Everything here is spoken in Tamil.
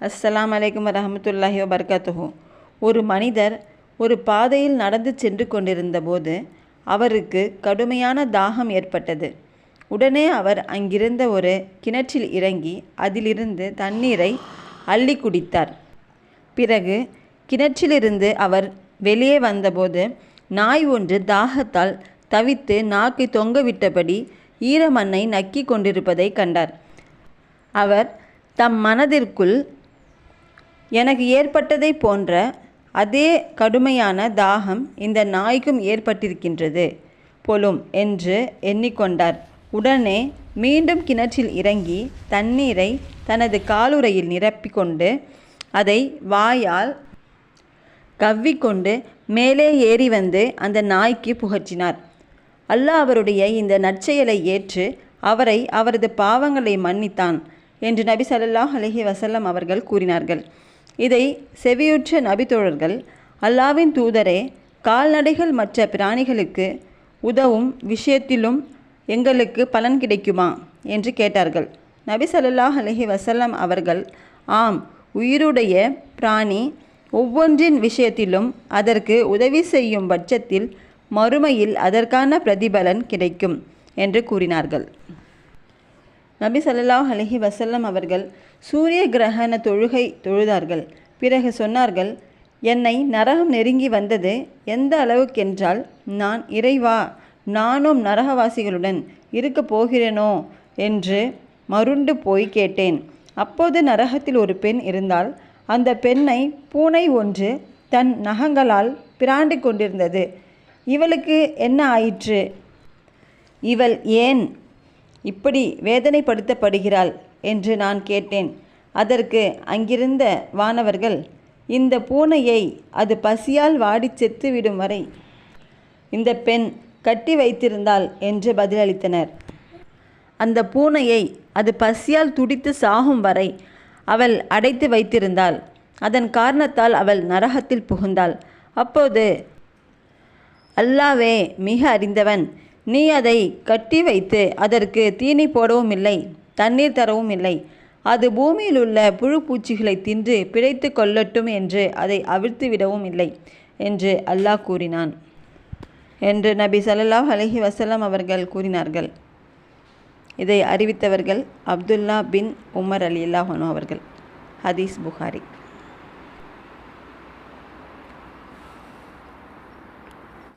அஸ்ஸலாமு அலைக்கும் வரஹ்மத்துல்லாஹி வபரகாத்துஹு. ஒரு மனிதர் ஒரு பாதையில் நடந்து சென்று கொண்டிருந்த போது அவருக்கு கடுமையான தாகம் ஏற்பட்டது. உடனே அவர் அங்கிருந்த ஒரு கிணற்றில் இறங்கி அதிலிருந்து தண்ணீரை அள்ளி குடித்தார். பிறகு கிணற்றிலிருந்து அவர் வெளியே வந்தபோது நாய் ஒன்று தாகத்தால் தவித்து நாக்கை தொங்கவிட்டபடி ஈரமண்ணை நக்கி கொண்டிருப்பதை கண்டார். அவர் தம் மனதிற்குள், எனக்கு ஏற்பட்டதை போன்ற அதே கடுமையான தாகம் இந்த நாய்க்கும் ஏற்பட்டிருக்கின்றது போலும் என்று எண்ணிக்கொண்டார். உடனே மீண்டும் கிணற்றில் இறங்கி தண்ணீரை தனது காலுறையில் நிரப்பிக்கொண்டு அதை வாயால் கவ்விக்கொண்டு மேலே ஏறி வந்து அந்த நாய்க்கு புகற்றினார். அல்லாஹ் அவருடைய இந்த நற்செயலை ஏற்று அவரை அவரது பாவங்களை மன்னித்தான் என்று நபி ஸல்லல்லாஹு அலைஹி வஸல்லம் அவர்கள் கூறினார்கள். இதை செவியுற்ற நபி தோழர்கள், அல்லாஹ்வின் தூதரே, கால்நடைகள் மற்ற பிராணிகளுக்கு உதவும் விஷயத்திலும் எங்களுக்கு பலன் கிடைக்குமா என்று கேட்டார்கள். நபி ஸல்லல்லாஹு அலைஹி வஸல்லம் அவர்கள், ஆம், உயிருடைய பிராணி ஒவ்வொன்றின் விஷயத்திலும் அதற்கு உதவி செய்யும் பட்சத்தில் மறுமையில் அதற்கான பிரதிபலன் கிடைக்கும் என்று கூறினார்கள். நபி ஸல்லல்லாஹு அலைஹி வஸல்லம் அவர்கள் சூரிய கிரகண தொழுகை தொழுதார்கள். பிறகு சொன்னார்கள், என்னை நரகம் நெருங்கி வந்தது எந்த அளவுக்கென்றால், நான் இறைவா, நானும் நரகவாசிகளுடன் இருக்கப் போகிறேனோ என்று மருண்டு போய் கேட்டேன். அப்போது நரகத்தில் ஒரு பெண் இருந்தால் அந்த பெண்ணை பூனை ஒன்று தன் நகங்களால் பிராண்டு கொண்டிருந்தது. இவளுக்கு என்ன ஆயிற்று? இவள் ஏன் இப்படி வேதனைப்படுத்தப்படுகிறாள் என்று நான் கேட்டேன். அதற்கு அங்கிருந்த வானவர்கள், இந்த பூனையை அது பசியால் வாடி செத்துவிடும் வரை இந்த பெண் கட்டி வைத்திருந்தாள் என்று பதிலளித்தனர். அந்த பூனையை அது பசியால் துடித்து சாகும் வரை அவள் அடைத்து வைத்திருந்தாள். அதன் காரணத்தால் அவள் நரகத்தில் புகுந்தாள். அப்போது, அல்லாவே மிக அறிந்தவன், நீ அதை கட்டி வைத்து அதற்கு தீனி போடவும் இல்லை, தண்ணீர் தரவும் இல்லை. அது பூமியில் உள்ள புழு பூச்சிகளை தின்று பிழைத்து கொள்ளட்டும் என்று அதை அவிழ்த்து விடவும் இல்லை என்று அல்லாஹ் கூறினான் என்று நபி ஸல்லல்லாஹு அலைஹி வஸல்லம் அவர்கள் கூறினார்கள். இதை அறிவித்தவர்கள் அப்துல்லா பின் உமர் ரலியல்லாஹு அன்ஹு அவர்கள். ஹதீஸ் புகாரி.